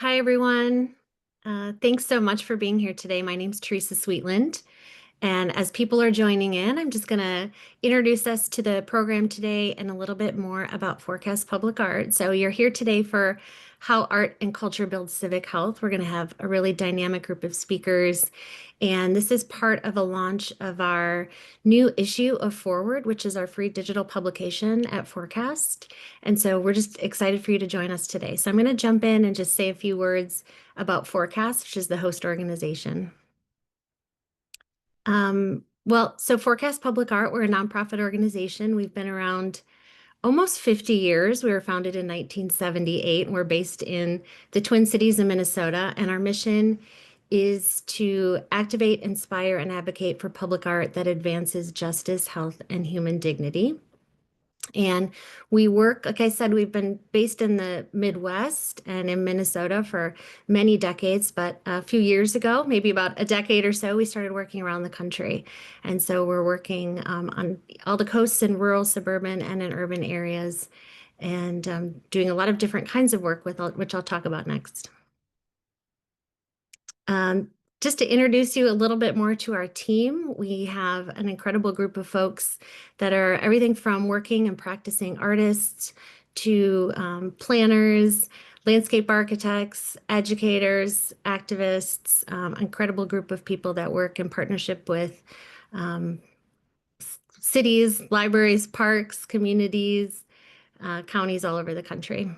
Hi, everyone. Thanks so much for being here today. My name's Teresa Sweetland. And as people are joining in, I'm just going to introduce us to the program today and a little bit more about Forecast Public Art. So you're here today for How Art and Culture Builds Civic Health. We're going to have a really dynamic group of speakers. And this is part of a launch of our new issue of Forward, which is our free digital publication at Forecast. And so we're just excited for you to join us today. So I'm going to jump in and just say a few words about Forecast, which is the host organization. So Forecast Public Art, we're a nonprofit organization. We've been around almost 50 years. We were founded in 1978, and we're based in the Twin Cities in Minnesota. And our mission is to activate, inspire, and advocate for public art that advances justice, health, and human dignity. And we work, like I said, we've been based in the Midwest and in Minnesota for many decades. But a few years ago, maybe about a decade or so, we started working around the country. And so we're working on all the coasts in rural, suburban, and in urban areas, and doing a lot of different kinds of work with which I'll talk about next. Um, just to introduce you a little bit more to our team, we have an incredible group of folks that are everything from working and practicing artists to planners, landscape architects, educators, activists, incredible group of people that work in partnership with um, cities, libraries, parks, communities, counties all over the country.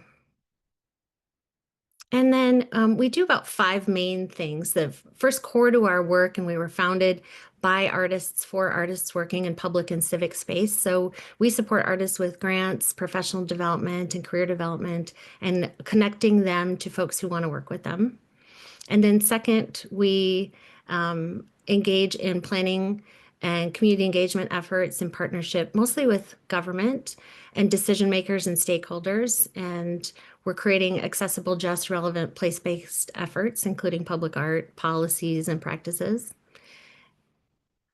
And then we do about five main things. The first core to our work, and we were founded by artists for artists working in public and civic space. So we support artists with grants, professional development, and career development, and connecting them to folks who want to work with them. And then second, we engage in planning and community engagement efforts in partnership, mostly with government and decision makers and stakeholders. And we're creating accessible, just, relevant, place-based efforts, including public art policies and practices.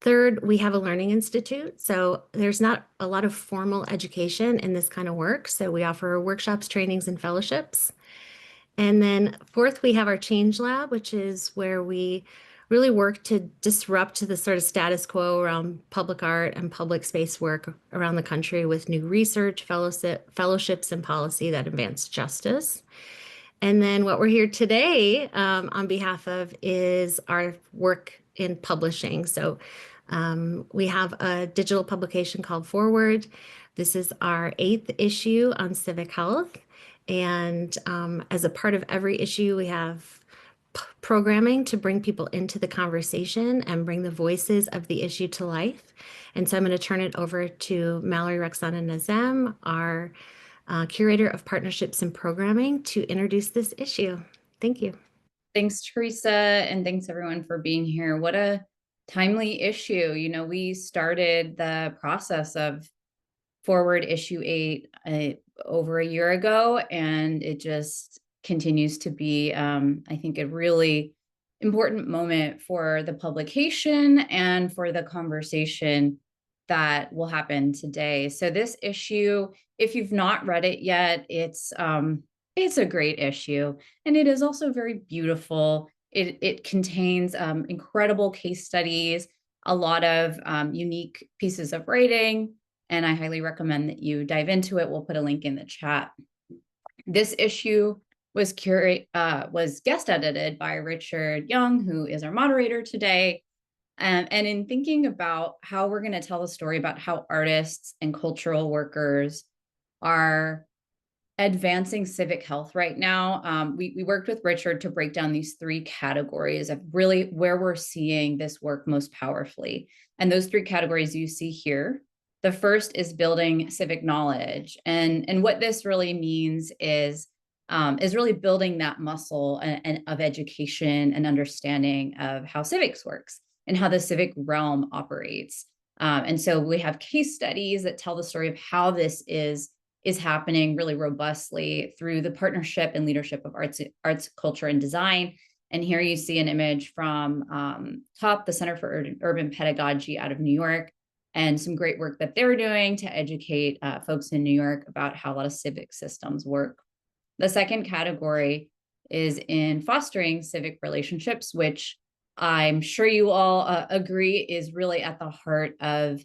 Third, we have a learning institute. So there's not a lot of formal education in this kind of work. So we offer workshops, trainings, and fellowships. And then fourth, we have our Change Lab, which is where we really work to disrupt the sort of status quo around public art and public space work around the country with new research, fellowships, and policy that advance justice. And then what we're here today on behalf of is our work in publishing. So we have a digital publication called Forward. This is our 8th issue on civic health. And as a part of every issue, we have programming to bring people into the conversation and bring the voices of the issue to life. And so I'm going to turn it over to Mallory Roxana Nazem, our curator of partnerships and programming, to introduce this issue. Thank you. Thanks, Teresa, and thanks everyone for being here. What a timely issue. We started the process of Forward issue 8 over a year ago, and it just continues to be, I think, a really important moment for the publication and for the conversation that will happen today. So this issue, if you've not read it yet, it's a great issue, and it is also very beautiful. It contains incredible case studies, a lot of unique pieces of writing, and I highly recommend that you dive into it. We'll put a link in the chat. This issue was guest edited by Richard Young, who is our moderator today. And in thinking about how we're going to tell the story about how artists and cultural workers are advancing civic health right now, we worked with Richard to break down these 3 categories of really where we're seeing this work most powerfully. And those 3 categories you see here. The first is building civic knowledge. And what this really means is really building that muscle of education and understanding of how civics works and how the civic realm operates. And so we have case studies that tell the story of how this is happening really robustly through the partnership and leadership of arts, culture, and design. And here you see an image from TOP, the Center for Urban Pedagogy out of New York, and some great work that they're doing to educate folks in New York about how a lot of civic systems work. The second category is in fostering civic relationships, which I'm sure you all agree is really at the heart of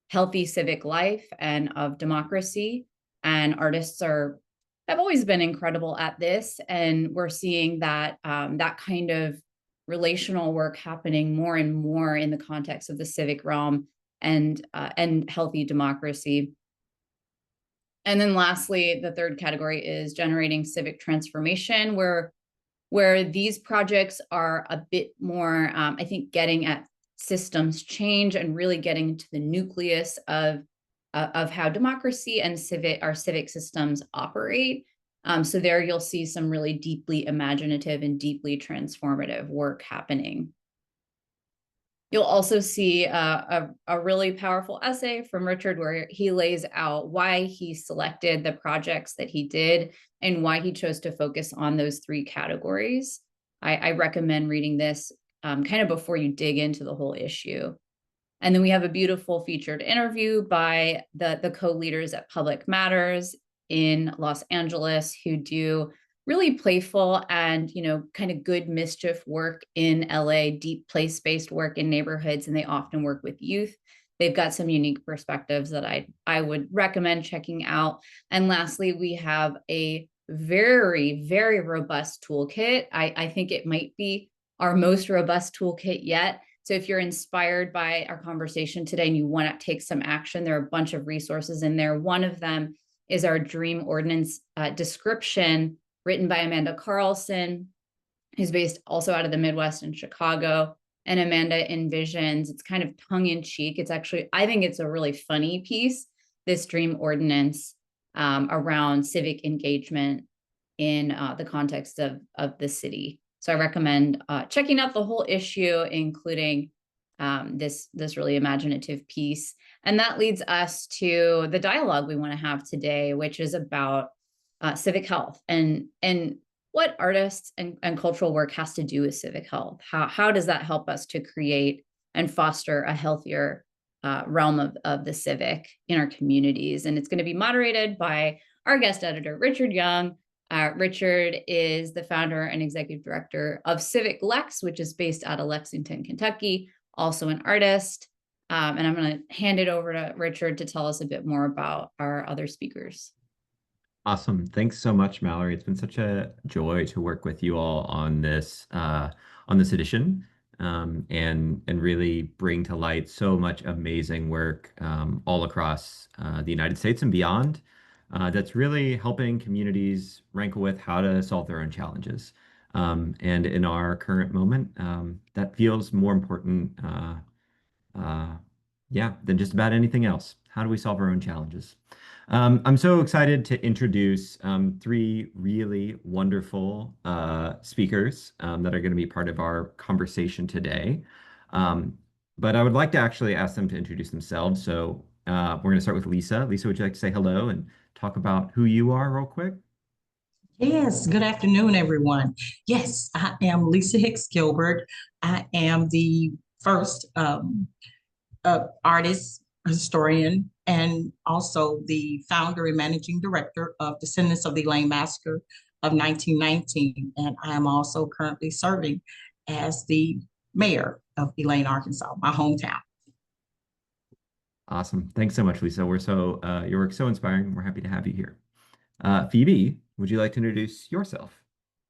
healthy civic life and of democracy. And artists have always been incredible at this, and we're seeing that that kind of relational work happening more and more in the context of the civic realm and healthy democracy. And then lastly, the third category is generating civic transformation, where these projects are a bit more, I think, getting at systems change and really getting to the nucleus of how democracy and our civic systems operate. So there you'll see some really deeply imaginative and deeply transformative work happening. You'll also see a really powerful essay from Richard where he lays out why he selected the projects that he did and why he chose to focus on those three categories. I recommend reading this kind of before you dig into the whole issue. And then we have a beautiful featured interview by the co-leaders at Public Matters in Los Angeles, who do really playful and, kind of good mischief work in LA, deep place-based work in neighborhoods, and they often work with youth. They've got some unique perspectives that I would recommend checking out. And lastly, we have a very, very robust toolkit. I think it might be our most robust toolkit yet. So if you're inspired by our conversation today and you want to take some action, there are a bunch of resources in there. One of them is our dream ordinance description written by Amanda Carlson, who's based also out of the Midwest in Chicago. And Amanda envisions, it's kind of tongue-in-cheek. It's actually, I think it's a really funny piece, this dream ordinance around civic engagement in the context of the city. So I recommend checking out the whole issue, including this really imaginative piece. And that leads us to the dialogue we want to have today, which is about civic health and what artists and cultural work has to do with civic health. How does that help us to create and foster a healthier realm of the civic in our communities? And it's going to be moderated by our guest editor, Richard Young. Richard is the founder and executive director of CivicLex, which is based out of Lexington, Kentucky, also an artist. And I'm going to hand it over to Richard to tell us a bit more about our other speakers. Awesome. Thanks so much, Mallory. It's been such a joy to work with you all on this edition and really bring to light so much amazing work all across the United States and beyond that's really helping communities wrangle with how to solve their own challenges. And in our current moment, that feels more important, than just about anything else. How do we solve our own challenges? I'm so excited to introduce three really wonderful speakers that are going to be part of our conversation today. But I would like to actually ask them to introduce themselves. So we're going to start with Lisa. Lisa, would you like to say hello and talk about who you are real quick? Yes, good afternoon, everyone. Yes, I am Lisa Hicks Gilbert. I am the first artist, historian, and also the founder and managing director of Descendants of the Elaine Massacre of 1919. And I am also currently serving as the mayor of Elaine, Arkansas, my hometown. Awesome. Thanks so much, Lisa. Your work's so inspiring. We're happy to have you here. Phoebe, would you like to introduce yourself?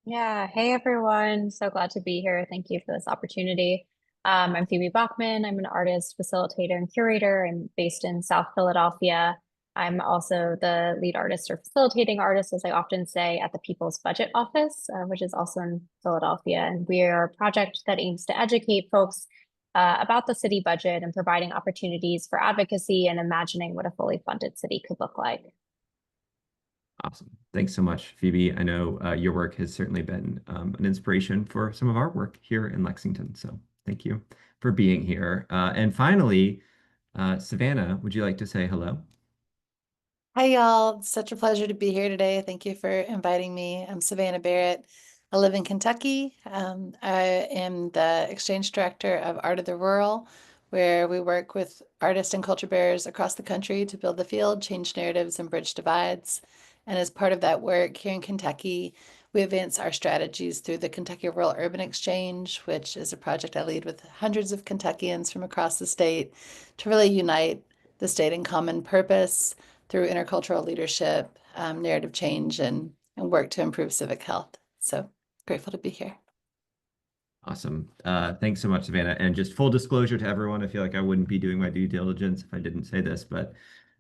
Yeah, hey everyone. So glad to be here. Thank you for this opportunity. I'm Phoebe Bachman. I'm an artist, facilitator, and curator. I'm based in South Philadelphia. I'm also the lead artist or facilitating artist, as I often say, at the People's Budget Office, which is also in Philadelphia. And we are a project that aims to educate folks about the city budget and providing opportunities for advocacy and imagining what a fully funded city could look like. Awesome. Thanks so much, Phoebe. I know your work has certainly been an inspiration for some of our work here in Lexington. So thank you for being here. And finally, Savannah, would you like to say hello? Hi, y'all. It's such a pleasure to be here today. Thank you for inviting me. I'm Savannah Barrett. I live in Kentucky. I am the exchange director of Art of the Rural, where we work with artists and culture bearers across the country to build the field, change narratives, and bridge divides. And as part of that work here in Kentucky, We advance our strategies through the Kentucky Rural Urban Exchange, which is a project I lead with hundreds of Kentuckians from across the state to really unite the state in common purpose through intercultural leadership, narrative change, and work to improve civic health. So grateful to be here. Awesome. Thanks so much, Savannah. And just full disclosure to everyone, I feel like I wouldn't be doing my due diligence if I didn't say this, but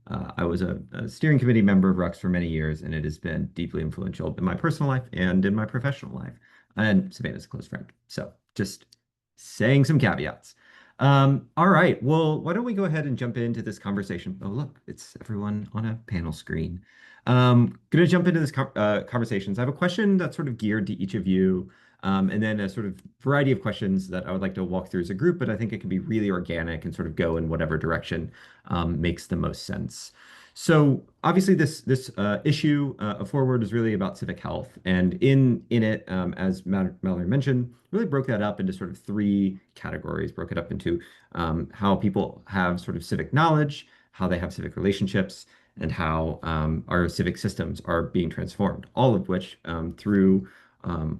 I was a steering committee member of RUX for many years, and it has been deeply influential in my personal life and in my professional life. And Savannah's a close friend. So just saying some caveats. All right. Well, why don't we go ahead and jump into this conversation? Oh, look, it's everyone on a panel screen. Going to jump into this conversations. I have a question that's sort of geared to each of you. And then a sort of variety of questions that I would like to walk through as a group, but I think it can be really organic and sort of go in whatever direction makes the most sense. So obviously this issue of Forward is really about civic health. And in it, as Mallory mentioned, really broke that up into sort of three categories, broke it up into how people have sort of civic knowledge, how they have civic relationships, and how our civic systems are being transformed, all of which through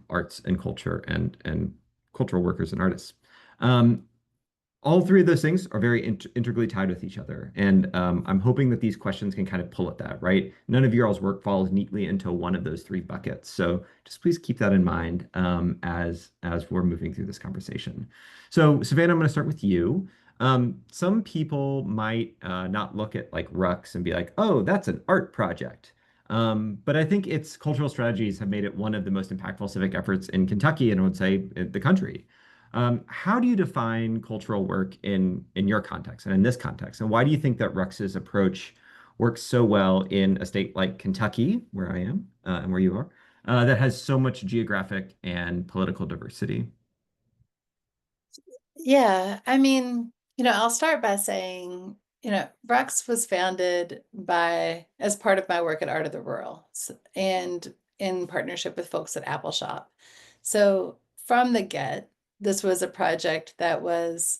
arts and culture and cultural workers and artists. All three of those things are very integrally tied with each other. And I'm hoping that these questions can kind of pull at that, right? None of your all's work falls neatly into one of those three buckets. So just please keep that in mind as we're moving through this conversation. So Savannah, I'm going to start with you. Some people might not look at like RUX and be like, oh, that's an art project. But I think its cultural strategies have made it one of the most impactful civic efforts in Kentucky and I would say in the country. How do you define cultural work in your context and in this context? And why do you think that RUX's approach works so well in a state like Kentucky, where I am and where you are, that has so much geographic and political diversity? Yeah, I mean, I'll start by saying, RUX was founded as part of my work at Art of the Rural and in partnership with folks at Apple Shop. So from the get, this was a project that was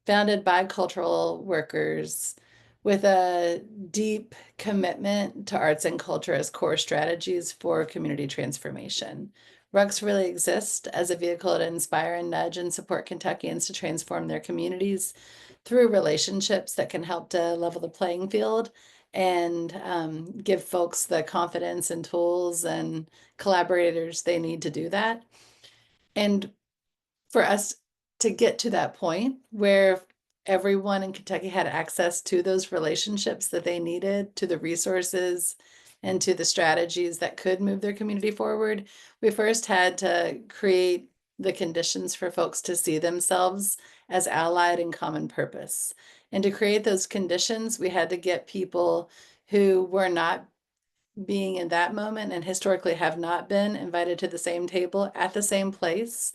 founded by cultural workers with a deep commitment to arts and culture as core strategies for community transformation. RUX really exists as a vehicle to inspire and nudge and support Kentuckians to transform their communities through relationships that can help to level the playing field and give folks the confidence and tools and collaborators they need to do that. And for us to get to that point where everyone in Kentucky had access to those relationships that they needed, to the resources and to the strategies that could move their community forward, we first had to create the conditions for folks to see themselves as allied in common purpose. And to create those conditions, we had to get people who were not being in that moment and historically have not been invited to the same table at the same place,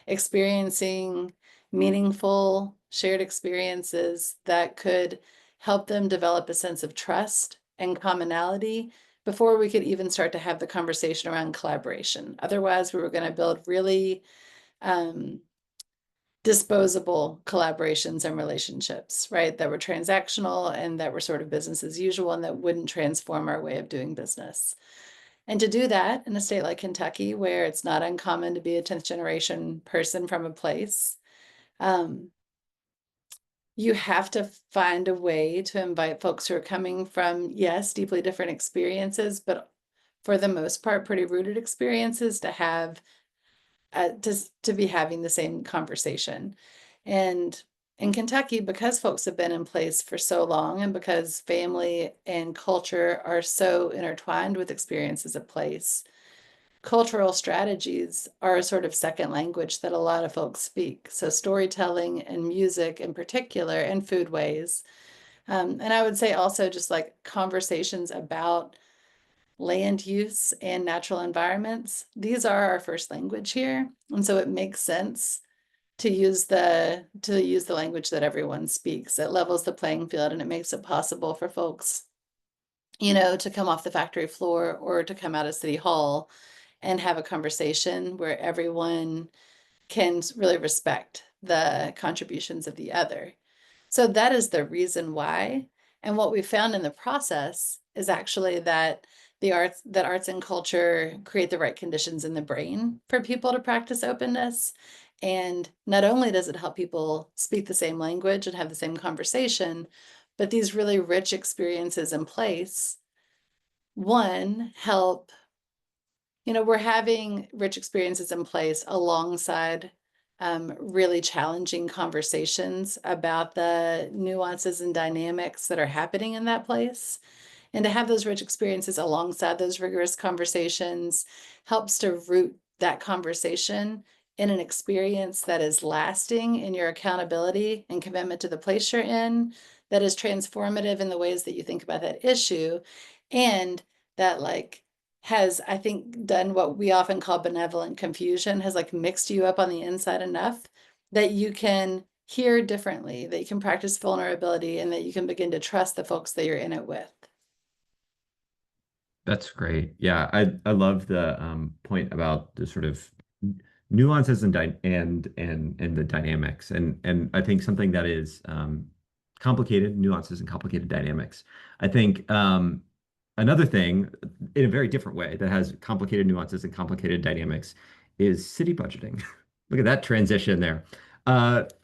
experiencing meaningful shared experiences that could help them develop a sense of trust and commonality before we could even start to have the conversation around collaboration. Otherwise, we were going to build really disposable collaborations and relationships, right? That were transactional and that were sort of business as usual and that wouldn't transform our way of doing business. And to do that in a state like Kentucky, where it's not uncommon to be a 10th generation person from a place, you have to find a way to invite folks who are coming from, yes, deeply different experiences, but for the most part, pretty rooted experiences to have to be having the same conversation. And in Kentucky, because folks have been in place for so long and because family and culture are so intertwined with experiences of place, cultural strategies are a sort of second language that a lot of folks speak. So storytelling and music in particular and foodways. And I would say also just like conversations about land use and natural environments. These are our first language here. And so it makes sense to use the language that everyone speaks. It levels the playing field and it makes it possible for folks, to come off the factory floor or to come out of City Hall and have a conversation where everyone can really respect the contributions of the other. So that is the reason why. And what we found in the process is actually that that arts and culture create the right conditions in the brain for people to practice openness. And not only does it help people speak the same language and have the same conversation, but these really rich experiences in place, one, help, we're having rich experiences in place alongside really challenging conversations about the nuances and dynamics that are happening in that place. And to have those rich experiences alongside those rigorous conversations helps to root that conversation in an experience that is lasting in your accountability and commitment to the place you're in, that is transformative in the ways that you think about that issue, and that has, I think, done what we often call benevolent confusion, has mixed you up on the inside enough that you can hear differently, that you can practice vulnerability, and that you can begin to trust the folks that you're in it with. That's great. Yeah, I love the point about the sort of nuances and the dynamics, and I think something that is complicated nuances and complicated dynamics. I think another thing in a very different way that has complicated nuances and complicated dynamics is city budgeting. Look at that transition there.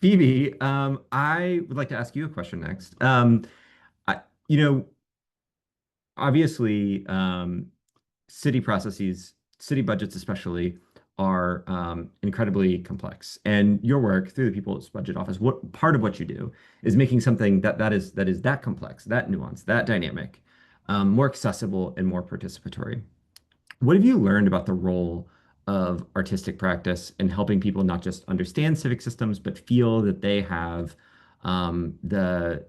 Phoebe, I would like to ask you a question next. I, you know, obviously, city processes, city budgets especially, are incredibly complex. And your work through the People's Budget Office, what part of what you do is making something that is that complex, that nuanced, that dynamic, more accessible and more participatory. What have you learned about the role of artistic practice in helping people not just understand civic systems, but feel that they have the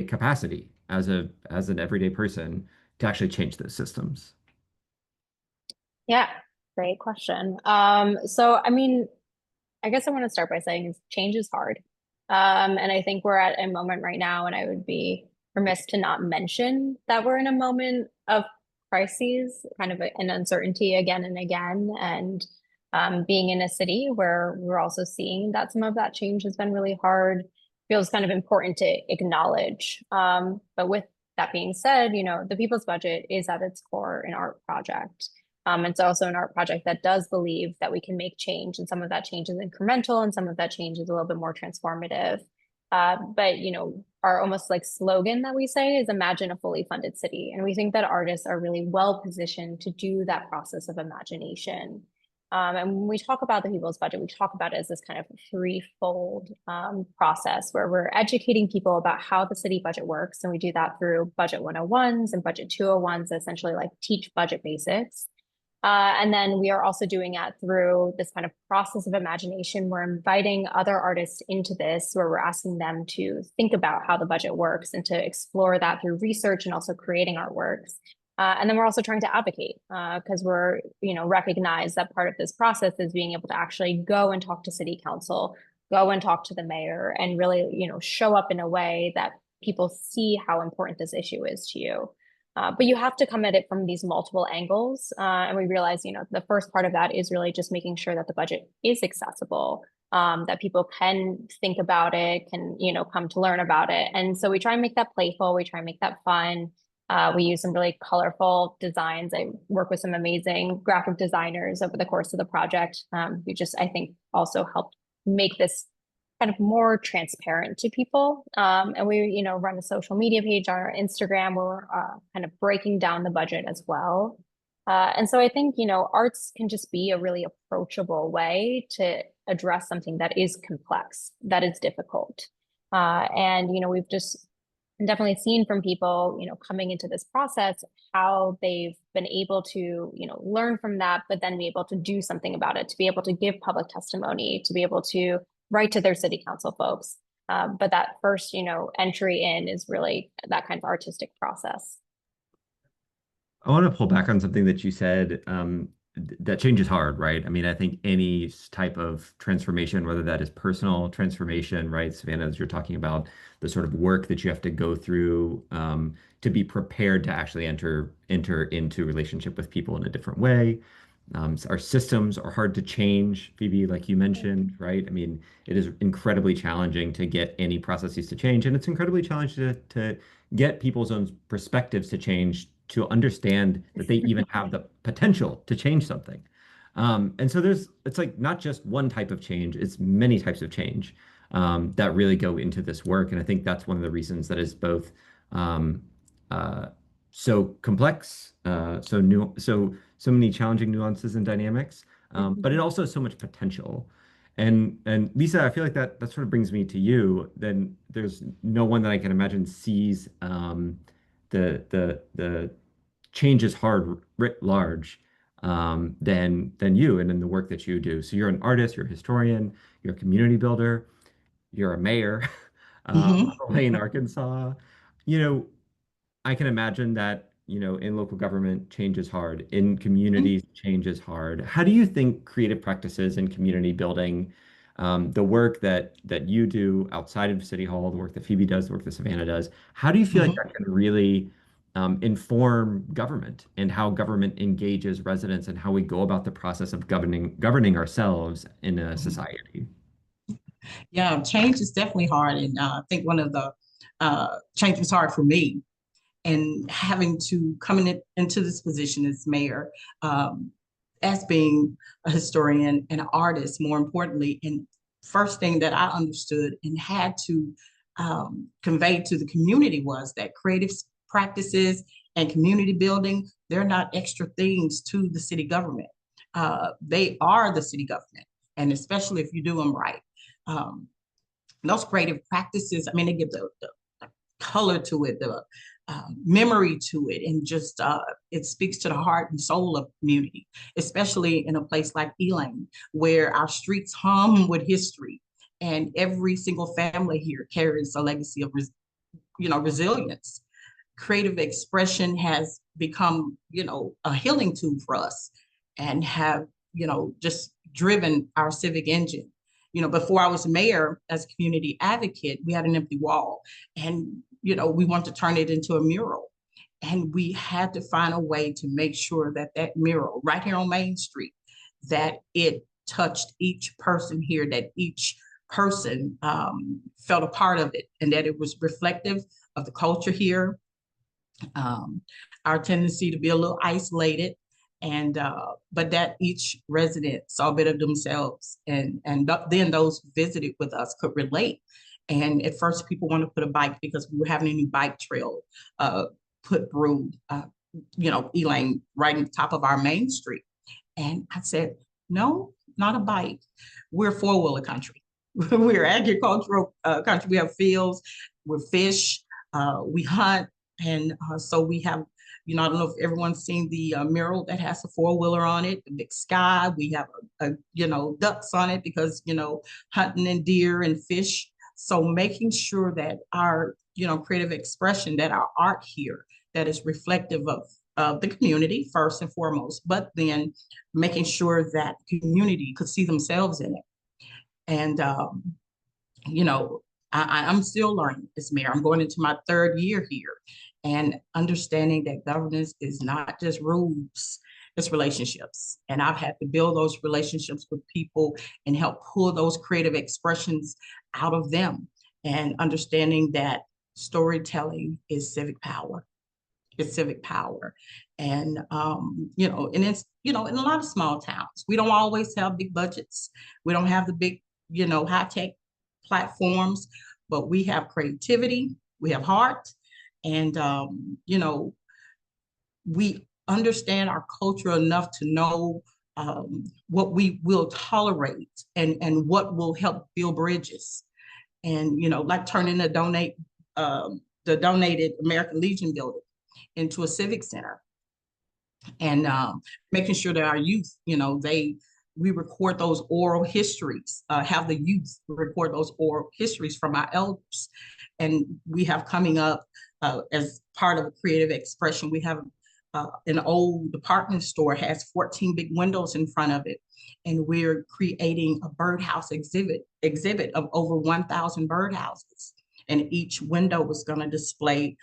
capacity as an everyday person to actually change those systems? Yeah, great question. So I mean, I guess I want to start by saying change is hard. And I think we're at a moment right now, and I would be remiss to not mention that we're in a moment of crises, kind of an uncertainty again and again. And being in a city where we're also seeing that some of that change has been really hard, feels kind of important to acknowledge. But with that being said, the People's Budget is at its core an art project. It's also an art project that does believe that we can make change, and some of that change is incremental, and some of that change is a little bit more transformative. But our almost slogan that we say is imagine a fully funded city, and we think that artists are really well positioned to do that process of imagination. And when we talk about the People's Budget, we talk about it as this kind of threefold process where we're educating people about how the city budget works, and we do that through Budget 101s and Budget 201s, essentially teach budget basics. And then we are also doing that through this kind of process of imagination. We're inviting other artists into this, where we're asking them to think about how the budget works and to explore that through research and also creating artworks. And then we're also trying to advocate because we're, recognize that part of this process is being able to actually go and talk to city council, go and talk to the mayor, and really, show up in a way that people see how important this issue is to you. But you have to come at it from these multiple angles. And we realize, the first part of that is really just making sure that the budget is accessible, that people can think about it, can, come to learn about it. And so we try and make that playful. We try and make that fun. We use some really colorful designs. I work with some amazing graphic designers over the course of the project, who just, I think, also helped make this kind of more transparent to people. And we, run a social media page on our Instagram where we're kind of breaking down the budget as well. And so I think, arts can just be a really approachable way to address something that is complex, that is difficult. And, we've just definitely seen from people, coming into this process, how they've been able to, learn from that, but then be able to do something about it, to be able to give public testimony, to be able to write to their city council folks. But that first, entry in is really that kind of artistic process. I want to pull back on something that you said, that change is hard, right? I mean, I think any type of transformation, whether that is personal transformation, right? Savannah, as you're talking about the sort of work that you have to go through to be prepared to actually enter into relationship with people in a different way. Our systems are hard to change, Phoebe, like you mentioned, right? I mean, it is incredibly challenging to get any processes to change, and it's incredibly challenging to get people's own perspectives to change to understand that they even have the potential to change something. And so it's like not just one type of change, it's many types of change that really go into this work. And I think that's one of the reasons that is both um, so complex, so many challenging nuances and dynamics, but it also has so much potential. And Lisa, I feel like that sort of brings me to you. Then there's no one that I can imagine sees the changes hard writ large than you and in the work that you do. So you're an artist, you're a historian, you're a community builder, you're a mayor Mhm. of Elaine, Arkansas. You know, I can imagine that, in local government, change is hard. In communities, change is hard. How do you think creative practices in community building, the work that you do outside of City Hall, the work that Phoebe does, the work that Savannah does, how do you feel like Mhm. that can really inform government and how government engages residents and how we go about the process of governing ourselves in a Mhm. society? Yeah, change is definitely hard. And I think one of the change was hard for me. And having to into this position as mayor, um, as being a historian and an artist, more importantly, and first thing that I understood and had to convey to the community was that creative practices and community building, they're not extra things to the city government. They are the city government, and especially if you do them right. Um, those creative practices, I mean, they give the color to it, the memory to it, and just it speaks to the heart and soul of community, especially in a place like Elaine, where our streets hum with history, and every single family here carries a legacy of resilience. Creative expression has become, a healing tool for us, and have, just driven our civic engine. Before I was mayor, as a community advocate, we had an empty wall, and, we want to turn it into a mural. And we had to find a way to make sure that that mural right here on Main Street, that it touched each person here, that each person felt a part of it, and that it was reflective of the culture here, um, our tendency to be a little isolated, and but that each resident saw a bit of themselves, and then those who visited with us could relate. And at first, people wanted to put a bike, because we were having a new bike trail put through, Elaine, right on top of our main street. And I said, no, not a bike. We're four-wheeler country. We're agricultural country. We have fields, we fish, we hunt, and so we have, I don't know if everyone's seen the mural that has a four-wheeler on it, the big sky. We have ducks on it, because hunting and deer and fish. So making sure that our creative expression, that our art here, that is reflective of the community first and foremost, but then making sure that community could see themselves in it. And you know, I'm still learning as mayor. I'm going into my third year here, and understanding that governance is not just rules, it's relationships. And I've had to build those relationships with people and help pull those creative expressions out of them, and understanding that storytelling is civic power. It's civic power. And, and it's, in a lot of small towns, we don't always have big budgets. We don't have the big, high tech platforms, but we have creativity, we have heart, and we understand our culture enough to know what we will tolerate, and what will help build bridges. And like turning the donated American Legion building into a civic center, and making sure that our youth, we record those oral histories, have the youth record those oral histories from our elders. And we have coming up, as part of a creative expression, we have an old department store, has 14 big windows in front of it. And we're creating a birdhouse exhibit of over 1,000 birdhouses. And each window is going to display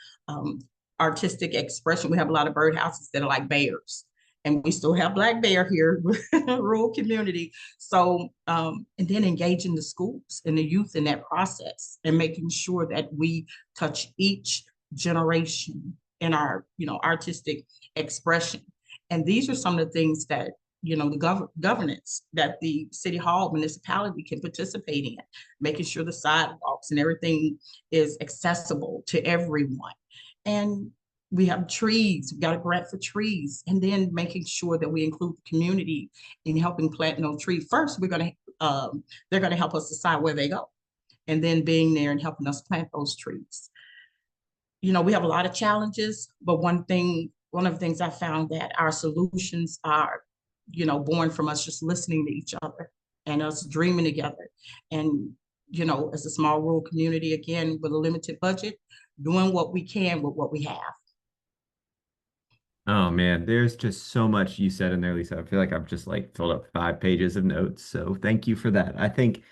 artistic expression. We have a lot of birdhouses that are like bears, and we still have black bear here, rural community. So, and then engaging the schools and the youth in that process, and making sure that we touch each generation in our, artistic expression. And these are some of the things that, the governance that the city hall municipality can participate in, making sure the sidewalks and everything is accessible to everyone. And we have trees, we got a grant for trees, and then making sure that we include the community in helping plant those trees. First, they're going to help us decide where they go, and then being there and helping us plant those trees. We have a lot of challenges, but one of the things I found that our solutions are, born from us just listening to each other and us dreaming together. And, as a small rural community, again, with a limited budget, doing what we can with what we have. Oh man, there's just so much you said in there, Lisa. I feel like I've just like filled up 5 pages of notes. So thank you for that. I think,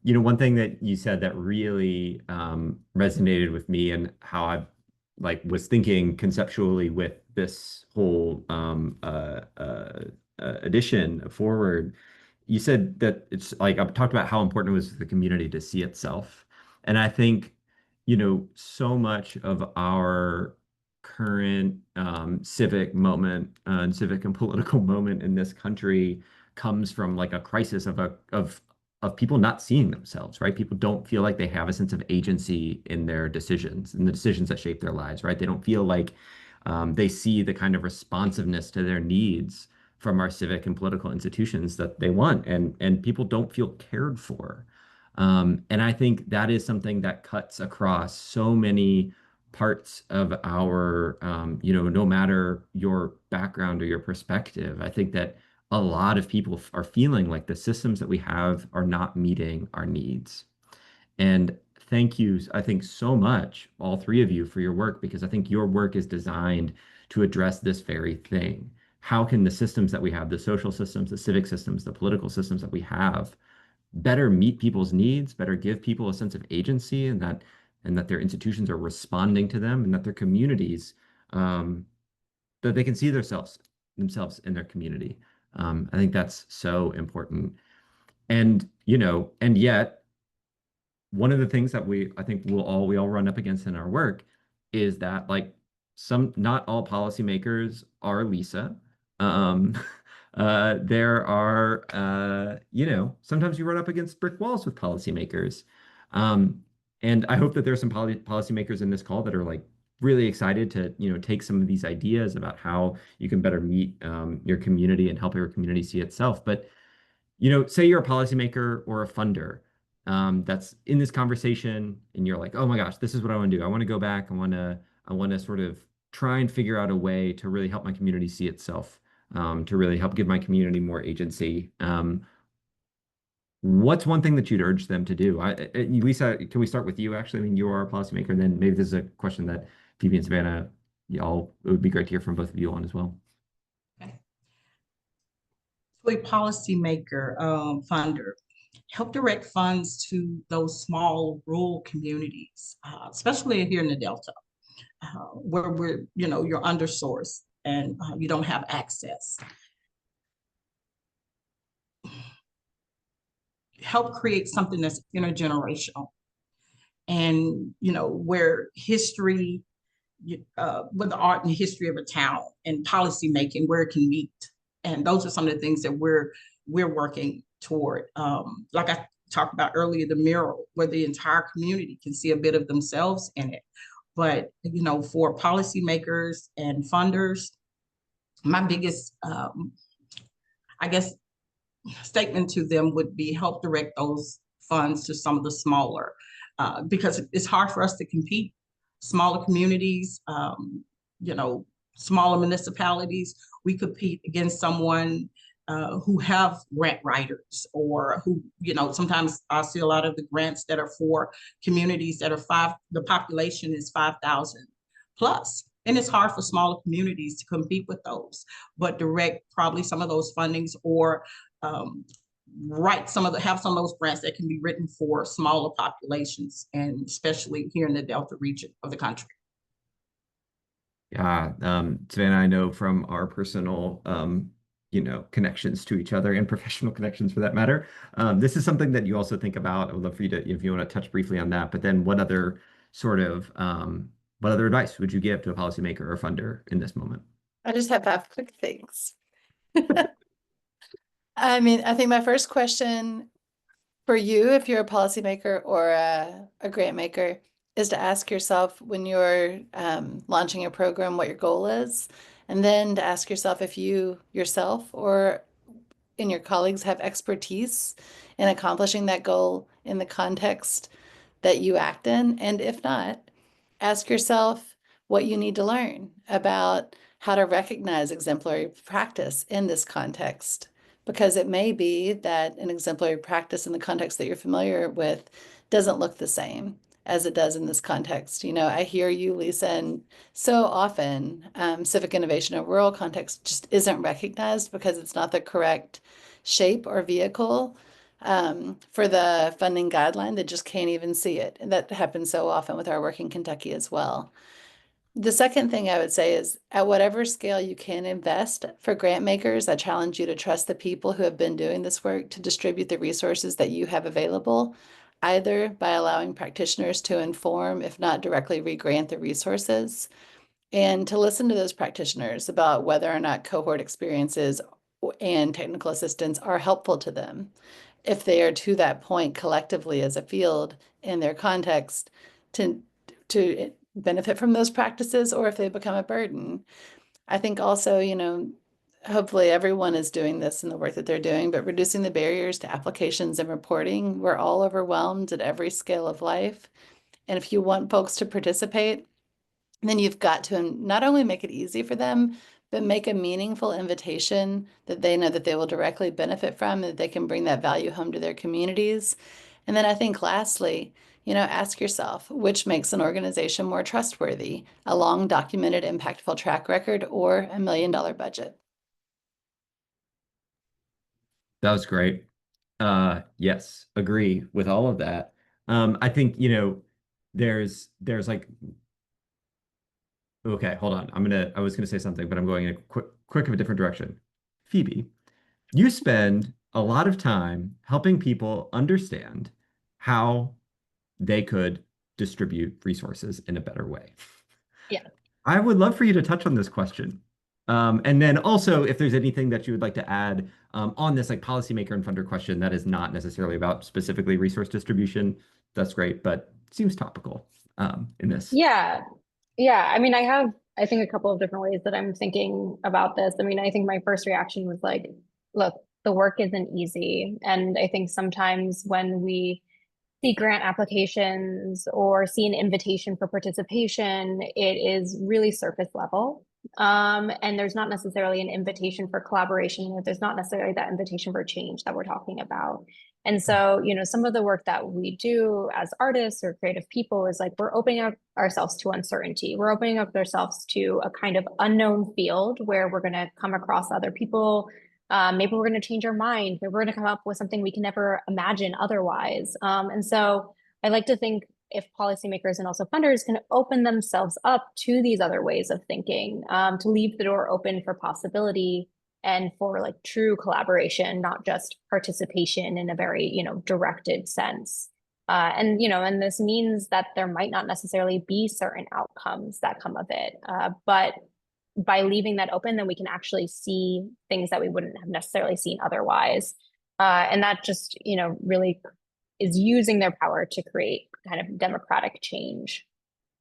one thing that you said that really resonated with me and how I like was thinking conceptually with this whole addition forward. You said that it's like I've talked about how important it was for the community to see itself. And I think, so much of our current civic moment and civic and political moment in this country comes from like a crisis of people not seeing themselves, right? People don't feel like they have a sense of agency in their decisions and the decisions that shape their lives, right? They don't feel like they see the kind of responsiveness to their needs from our civic and political institutions that they want, and people don't feel cared for. And I think that is something that cuts across so many parts of our, no matter your background or your perspective. I think that a lot of people are feeling like the systems that we have are not meeting our needs. And thank you, I think, so much, all three of you, for your work, because I think your work is designed to address this very thing. How can the systems that we have, the social systems, the civic systems, the political systems that we have, better meet people's needs, better give people a sense of agency, and that their institutions are responding to them, and that their communities, that they can see themselves in their community. I think that's so important. And, and yet one of the things that I think we all run up against in our work is that like not all policymakers are Lisa. There are, sometimes you run up against brick walls with policymakers. And I hope that there's some policymakers in this call that are like really excited to, take some of these ideas about how you can better meet your community and help your community see itself. But, say you're a policymaker or a funder that's in this conversation and you're like, oh my gosh, this is what I want to do. I want to go back. I want to sort of try and figure out a way to really help my community see itself, to really help give my community more agency. What's one thing that you'd urge them to do? Lisa, can we start with you? Actually, I mean, you are a policymaker, and then maybe this is a question that Phoebe and Savannah, it would be great to hear from both of you on as well. Okay. So a policymaker, funder, help direct funds to those small rural communities, especially here in the Delta, where you're undersourced and you don't have access. Help create something that's intergenerational, and where history, with the art and history of a town and policy making, where it can meet. And those are some of the things that we're working toward. Like I talked about earlier, the mural, where the entire community can see a bit of themselves in it. But for policymakers and funders, my biggest, I guess, statement to them would be help direct those funds to some of the smaller, because it's hard for us to compete. Smaller communities, smaller municipalities, we compete against someone who have grant writers, or who, sometimes I see a lot of the grants that are for communities that are the population is 5,000 plus. And it's hard for smaller communities to compete with those, but direct probably some of those fundings, or have some of those grants that can be written for smaller populations, and especially here in the Delta region of the country. Yeah, Savannah, I know from our personal, connections to each other and professional connections for that matter. This is something that you also think about. I would love for you to, if you want to touch briefly on that, but then what other sort of what other advice would you give to a policymaker or funder in this moment? I just have 5 quick things. I mean, I think my first question for you, if you're a policymaker or a grant maker, is to ask yourself when you're launching a program what your goal is, and then to ask yourself if you yourself or and your colleagues have expertise in accomplishing that goal in the context that you act in. And if not, ask yourself what you need to learn about how to recognize exemplary practice in this context. Because it may be that an exemplary practice in the context that you're familiar with doesn't look the same as it does in this context. You know, I hear you, Lisa, and so often civic innovation in a rural context just isn't recognized because it's not the correct shape or vehicle for the funding guideline. That just can't even see it. And that happens so often with our work in Kentucky as well. The second thing I would say is at whatever scale you can invest for grant makers, I challenge you to trust the people who have been doing this work to distribute the resources that you have available, either by allowing practitioners to inform, if not directly re-grant the resources, and to listen to those practitioners about whether or not cohort experiences and technical assistance are helpful to them. If they are to that point collectively as a field in their context to benefit from those practices, or if they become a burden. I think also, you know, hopefully everyone is doing this in the work that they're doing, but reducing the barriers to applications and reporting. We're all overwhelmed at every scale of life. And if you want folks to participate, then you've got to not only make it easy for them, but make a meaningful invitation that they know that they will directly benefit from, that they can bring that value home to their communities. And then I think lastly, you know, ask yourself, which makes an organization more trustworthy, a long documented impactful track record or $1 million budget? That was great. Yes, agree with all of that. I think, you know, there's like, okay, hold on. I was gonna say something, but I'm going in a quick of a different direction. Phoebe, you spend a lot of time helping people understand how they could distribute resources in a better way. Yeah. I would love for you to touch on this question. And then also, if there's anything that you would like to add on this like policymaker and funder question that is not necessarily about specifically resource distribution, that's great, but seems topical in this. Yeah. Yeah. I mean, I think a couple of different ways that I'm thinking about this. I mean, I think my first reaction was like, look, the work isn't easy. And I think sometimes when we see grant applications or see an invitation for participation, it is really surface level. And there's not necessarily an invitation for collaboration. There's not necessarily that invitation for change that we're talking about. And so, you know, some of the work that we do as artists or creative people is like we're opening up ourselves to uncertainty. We're opening up ourselves to a kind of unknown field where we're going to come across other people. Maybe we're going to change our mind. Maybe we're going to come up with something we can never imagine otherwise. And so I like to think if policymakers and also funders can open themselves up to these other ways of thinking, to leave the door open for possibility and for like true collaboration, not just participation in a very, you know, directed sense. And, you know, and this means that there might not necessarily be certain outcomes that come of it. But by leaving that open, then we can actually see things that we wouldn't have necessarily seen otherwise. And that just, you know, really is using their power to create kind of democratic change.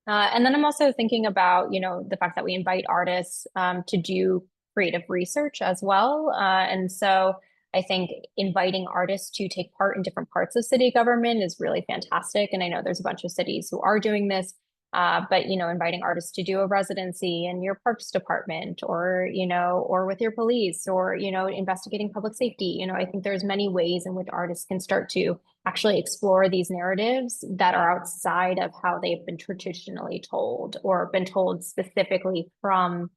And then I'm also thinking about, you know, the fact that we invite artists to do creative research as well. And so I think inviting artists to take part in different parts of city government is really fantastic. And I know there's a bunch of cities who are doing this. But, you know, inviting artists to do a residency in your parks department or, you know, or with your police or, you know, investigating public safety. You know, I think there's many ways in which artists can start to actually explore these narratives that are outside of how they've been traditionally told or been told specifically from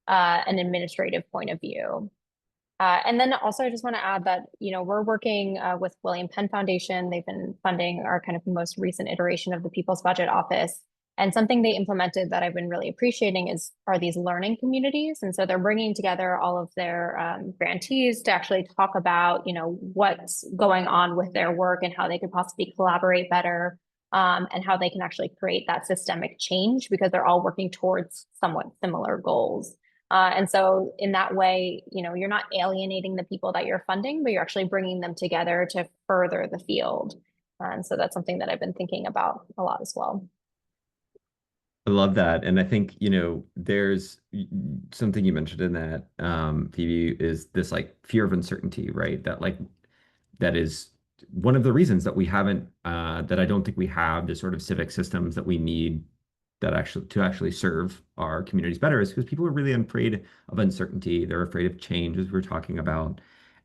an administrative point of view. And then also I just want to add that, you know, we're working with William Penn Foundation. They've been funding our kind of most recent iteration of the People's Budget Office. And something they implemented that I've been really appreciating are these learning communities. And so they're bringing together all of their grantees to actually talk about, you know, what's going on with their work and how they could possibly collaborate better. and how they can actually create that systemic change because they're all working towards somewhat similar goals. And so in that way, you know, you're not alienating the people that you're funding, but you're actually bringing them together to further the field. And so that's something that I've been thinking about a lot as well. I love that. And I think, you know, there's something you mentioned in that, Phoebe, is this like fear of uncertainty, right? That is one of the reasons that we haven't, that I don't think we have the sort of civic systems that we need that actually serve our communities better, is because people are really afraid of uncertainty. They're afraid of change, as we're talking about.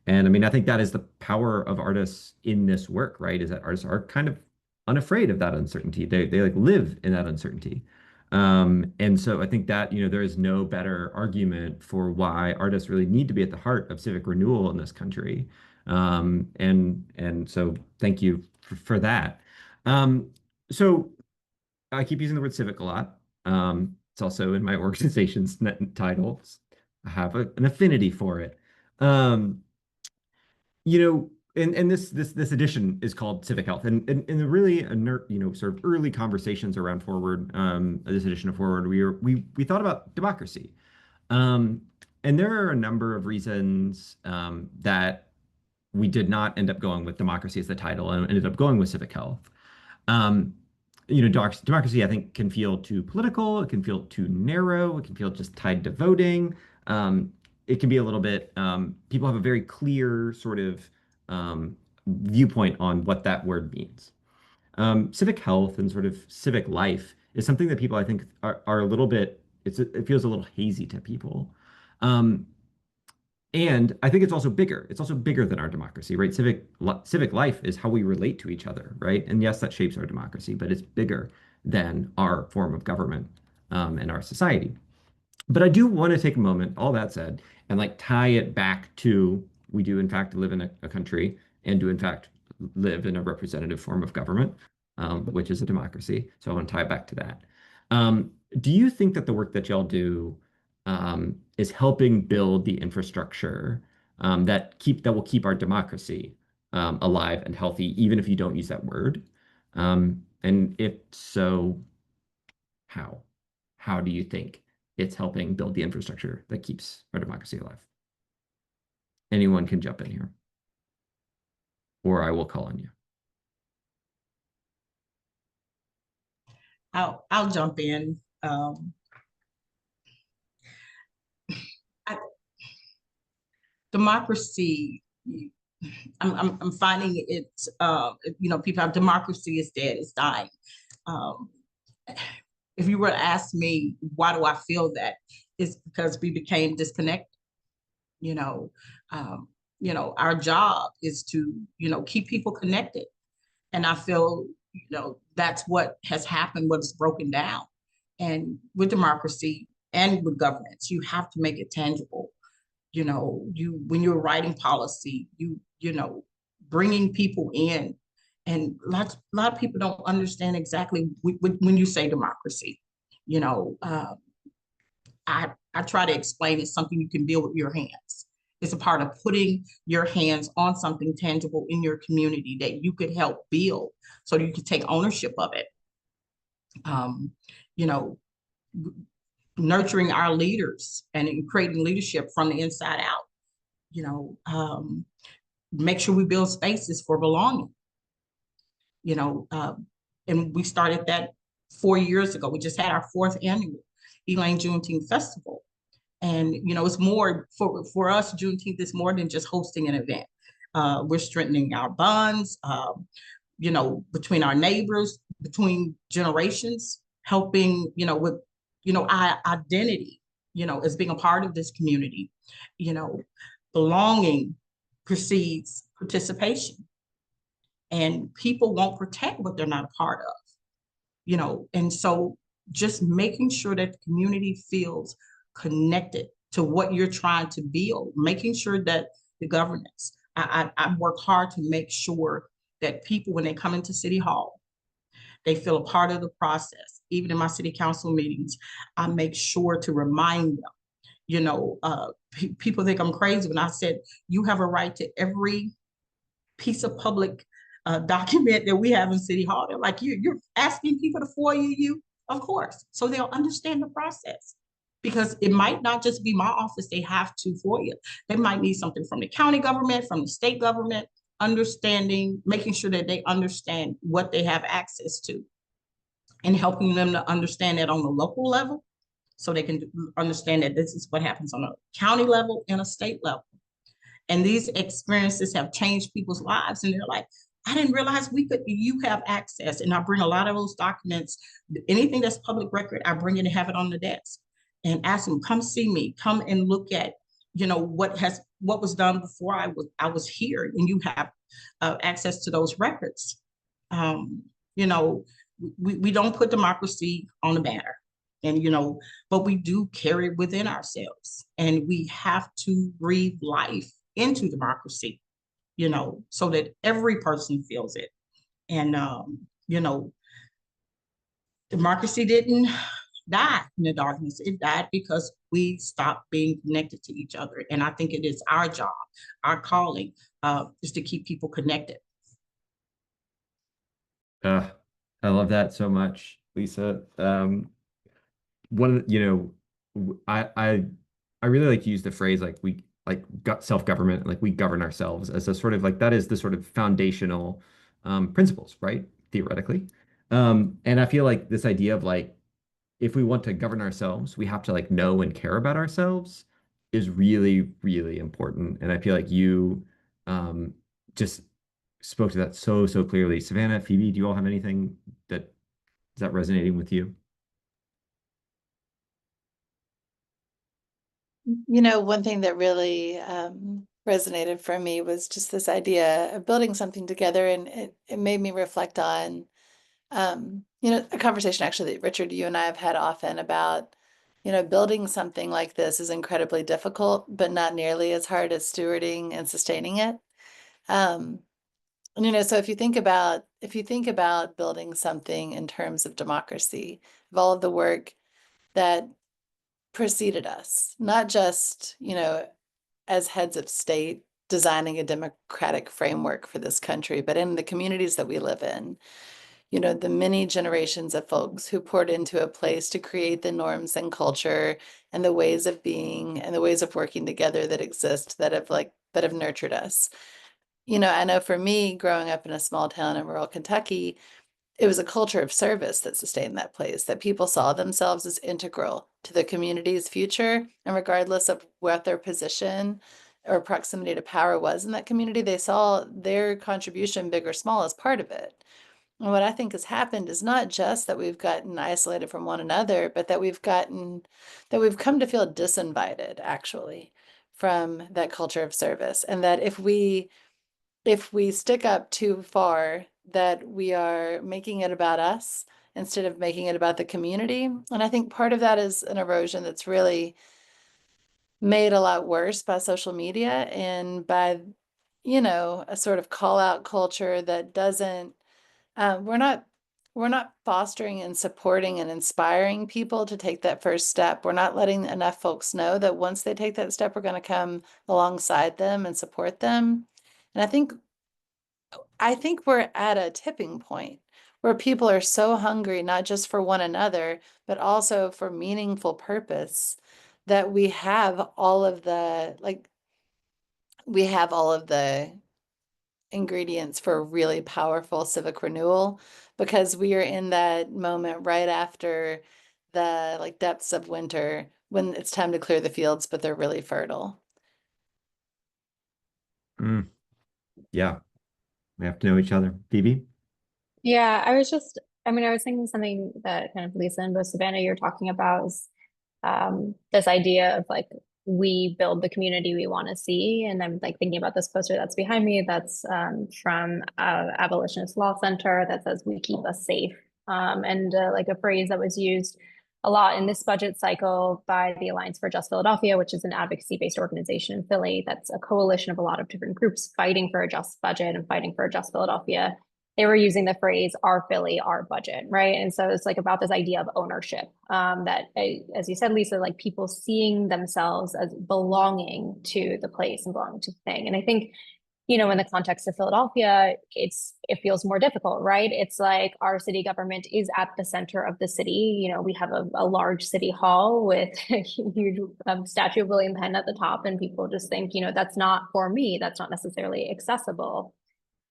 And I mean, I think that is the power of artists in this work, right? Is that artists are kind of unafraid of that uncertainty. They like live in that uncertainty. And so I think that, you know, there is no better argument for why artists really need to be at the heart of civic renewal in this country. And so thank you for that. So I keep using the word civic a lot. It's also in my organization's title. I have an affinity for it. You know, and this edition is called Civic Health, and in the really inert, you know, sort of early conversations around Forward, this edition of Forward, we thought about democracy, and there are a number of reasons that we did not end up going with democracy as the title and ended up going with civic health. You know, democracy, I think, can feel too political. It can feel too narrow. It can feel just tied to voting. It can be a little bit, people have a very clear sort of viewpoint on what that word means. Civic health and sort of civic life is something that people, I think, are a little bit, it feels a little hazy to people. And I think it's also bigger. It's also bigger than our democracy, right? Civic life is how we relate to each other, right? And yes, that shapes our democracy, but it's bigger than our form of government and our society. But I do want to take a moment, all that said, and like tie it back to we do in fact live in a country and do in fact live in a representative form of government, which is a democracy. So I want to tie it back to that. Do you think that the work that y'all do is helping build the infrastructure that will keep our democracy alive and healthy, even if you don't use that word? And if so, how? How do you think it's helping build the infrastructure that keeps our democracy alive? Anyone can jump in here, or I will call on you. I'll jump in. Democracy, I'm finding it, you know, people have democracy is dead, it's dying. If you were to ask me, why do I feel that? It's because we became disconnected. You know, our job is to, you know, keep people connected. And I feel, you know, that's what has happened, what's broken down. And with democracy and with governance, you have to make it tangible. You know, when you're writing policy, you know, bringing people in, and a lot of people don't understand exactly when you say democracy. You know, I try to explain it's something you can build with your hands. It's a part of putting your hands on something tangible in your community that you could help build, so you could take ownership of it. You know, nurturing our leaders and creating leadership from the inside out. You know, make sure we build spaces for belonging. You know, and we started that 4 years ago. We just had our 4th annual Elaine Juneteenth Festival. And, you know, it's more for us, Juneteenth is more than just hosting an event. We're strengthening our bonds, you know, between our neighbors, between generations, helping, you know, with, you know, our identity, you know, as being a part of this community. You know, belonging precedes participation. And people won't protect what they're not a part of, you know, and so just making sure that the community feels connected to what you're trying to build, making sure that the governance, I work hard to make sure that people, when they come into City Hall, they feel a part of the process. Even in my city council meetings, I make sure to remind them, you know, people think I'm crazy when I said, you have a right to every piece of public document that we have in City Hall. They're like, you're asking people to FOIA you? Of course. So they'll understand the process. Because it might not just be my office they have to FOIA. They might need something from the county government, from the state government, understanding, making sure that they understand what they have access to, and helping them to understand that on the local level, so they can understand that this is what happens on a county level and a state level. And these experiences have changed people's lives. And they're like, I didn't realize you have access. And I bring a lot of those documents, anything that's public record, I bring it and have it on the desk and ask them, come see me, come and look at, what was done before I was here, and you have access to those records. We don't put democracy on the banner, and but we do carry it within ourselves, and we have to breathe life into democracy, so that every person feels it. And democracy didn't die in the darkness. It died because we stopped being connected to each other. And I think it is our job, our calling, is to keep people connected. I love that so much, Lisa. I really like to use the phrase like we like got self-government, like we govern ourselves, as a sort of like that is the sort of foundational principles, right? Theoretically. And I feel like this idea of like, if we want to govern ourselves, we have to like know and care about ourselves is really, really important. And I feel like you just spoke to that so clearly. Savannah, Phoebe, do you all have anything that is that resonating with you? One thing that really resonated for me was just this idea of building something together, and it made me reflect on a conversation actually that Richard, you and I have had often about, building something like this is incredibly difficult, but not nearly as hard as stewarding and sustaining it. So if you think about building something in terms of democracy, of all of the work that preceded us, not just, as heads of state designing a democratic framework for this country, but in the communities that we live in, the many generations of folks who poured into a place to create the norms and culture and the ways of being and the ways of working together that exist, that have nurtured us. I know for me, growing up in a small town in rural Kentucky, it was a culture of service that sustained that place, that people saw themselves as integral to the community's future. And regardless of what their position or proximity to power was in that community, they saw their contribution, big or small, as part of it. And what I think has happened is not just that we've gotten isolated from one another, but that we've come to feel disinvited, actually, from that culture of service. And that if we stick up too far, that we are making it about us instead of making it about the community. And I think part of that is an erosion that's really made a lot worse by social media and by, a sort of call out culture that doesn't, we're not fostering and supporting and inspiring people to take that first step. We're not letting enough folks know that once they take that step, we're going to come alongside them and support them. And I think we're at a tipping point where people are so hungry, not just for one another, but also for meaningful purpose, that we have all of the ingredients for really powerful civic renewal, because we are in that moment right after the depths of winter when it's time to clear the fields, but they're really fertile. Yeah, we have to know each other. Phoebe? Yeah, I was thinking something that kind of Lisa and both Savannah you're talking about is this idea of like, we build the community we want to see. And I'm like thinking about this poster that's behind me that's from Abolitionist Law Center that says, "We keep us safe." And like a phrase that was used a lot in this budget cycle by the Alliance for Just Philadelphia, which is an advocacy-based organization in Philly that's a coalition of a lot of different groups fighting for a just budget and fighting for a just Philadelphia. They were using the phrase "our Philly, our budget," right? And so it's like about this idea of ownership, that, as you said, Lisa, like people seeing themselves as belonging to the place and belonging to the thing. And I think in the context of Philadelphia, it feels more difficult, right? It's like our city government is at the center of the city. We have a large city hall with a huge statue of William Penn at the top, and people just think, that's not for me. That's not necessarily accessible.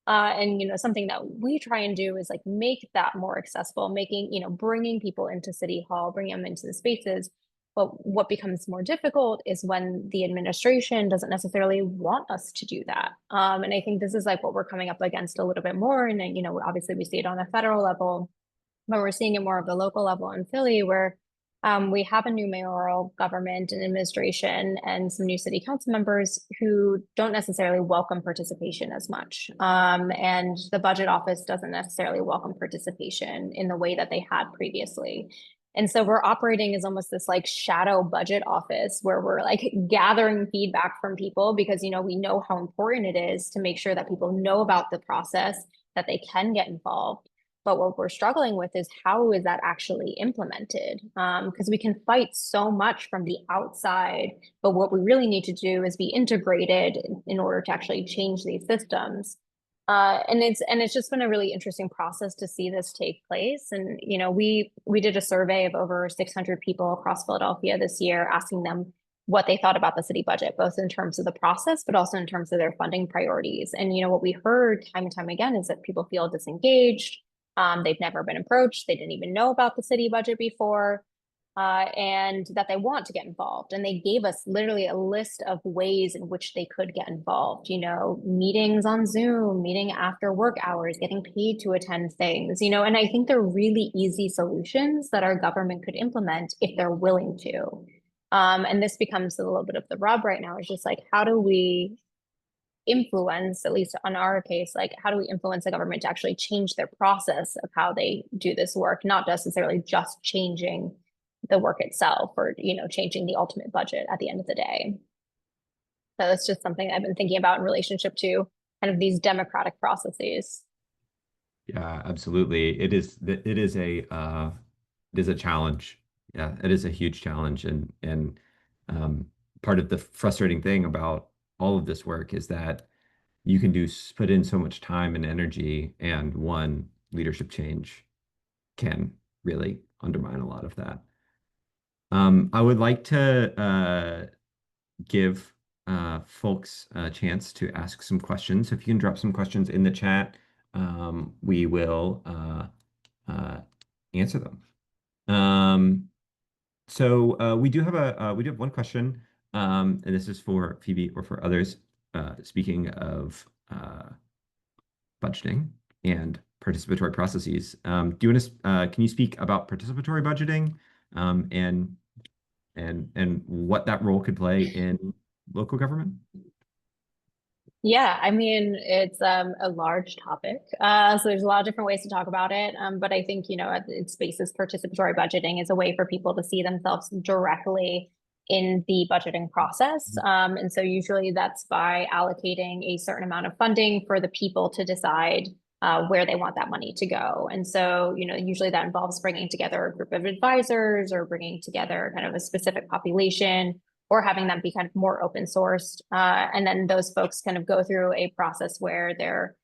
And something that we try and do is like make that more accessible, bringing people into City Hall, bringing them into the spaces. But what becomes more difficult is when the administration doesn't necessarily want us to do that. And I think this is like what we're coming up against a little bit more. And obviously we see it on a federal level, but we're seeing it more of the local level in Philly, where we have a new mayoral government and administration and some new city council members who don't necessarily welcome participation as much. And the budget office doesn't necessarily welcome participation in the way that they had previously. And so we're operating as almost this like shadow budget office where we're like gathering feedback from people because, we know how important it is to make sure that people know about the process, that they can get involved. But what we're struggling with is how is that actually implemented? Because we can fight so much from the outside, but what we really need to do is be integrated in order to actually change these systems. And it's just been a really interesting process to see this take place. And we did a survey of over 600 people across Philadelphia this year, asking them what they thought about the city budget, both in terms of the process, but also in terms of their funding priorities. And what we heard time and time again is that people feel disengaged. They've never been approached. They didn't even know about the city budget before. And that they want to get involved. And they gave us literally a list of ways in which they could get involved, meetings on Zoom, meeting after work hours, getting paid to attend things, and I think they're really easy solutions that our government could implement if they're willing to. And this becomes a little bit of the rub right now. It's just like, how do we influence, at least on our case, like how do we influence the government to actually change their process of how they do this work, not necessarily just changing the work itself or changing the ultimate budget at the end of the day. So it's just something I've been thinking about in relationship to kind of these democratic processes. Yeah, absolutely. It is a challenge. Yeah, it is a huge challenge, and part of the frustrating thing about all of this work is that you can put in so much time and energy, and one leadership change can really undermine a lot of that. I would like to give folks a chance to ask some questions. If you can drop some questions in the chat, we will answer them. So we do have one question, and this is for Phoebe or for others. Speaking of budgeting and participatory processes, can you speak about participatory budgeting and what that role could play in local government? Yeah, I mean, it's a large topic. So there's a lot of different ways to talk about it. But I think, it spaces participatory budgeting is a way for people to see themselves directly in the budgeting process. And so usually that's by allocating a certain amount of funding for the people to decide where they want that money to go. And so, usually that involves bringing together a group of advisors or bringing together kind of a specific population or having them be kind of more open sourced. And then those folks kind of go through a process where they're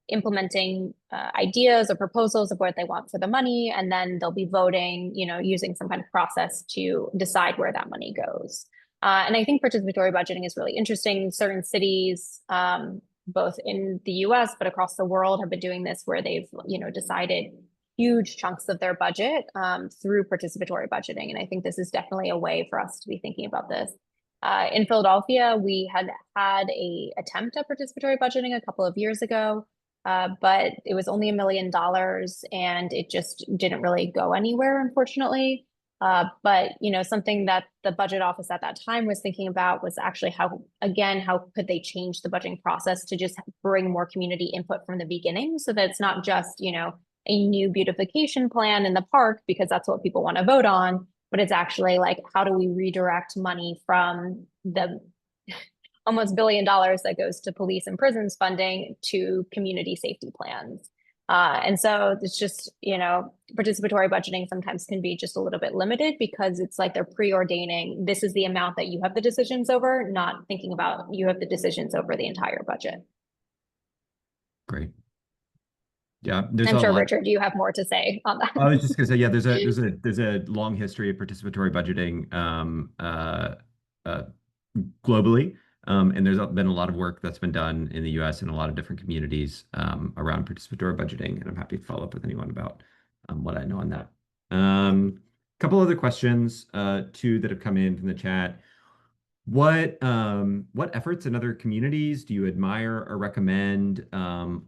implementing ideas or proposals of what they want for the money. And then they'll be voting, using some kind of process to decide where that money goes. And I think participatory budgeting is really interesting. Certain cities, both in the US, but across the world have been doing this where they've, decided huge chunks of their budget through participatory budgeting. And I think this is definitely a way for us to be thinking about this. In Philadelphia, we had a attempt at participatory budgeting a couple of years ago, but it was only $1 million and it just didn't really go anywhere, unfortunately. But something that the budget office at that time was thinking about was actually how could they change the budgeting process to just bring more community input from the beginning, so that it's not just a new beautification plan in the park because that's what people want to vote on, but it's actually like, how do we redirect money from the almost $1 billion that goes to police and prisons funding to community safety plans? And so it's just, participatory budgeting sometimes can be just a little bit limited because it's like they're preordaining, this is the amount that you have the decisions over, not thinking about you have the decisions over the entire budget. Great. Yeah, there's I'm a sure, lot. Richard, you have more to say on that. I was just gonna say, yeah, there's a long history of participatory budgeting globally, and there's been a lot of work that's been done in the U.S. in a lot of different communities around participatory budgeting, and I'm happy to follow up with anyone about what I know on that. Couple other questions, two that have come in from the chat. What efforts in other communities do you admire or recommend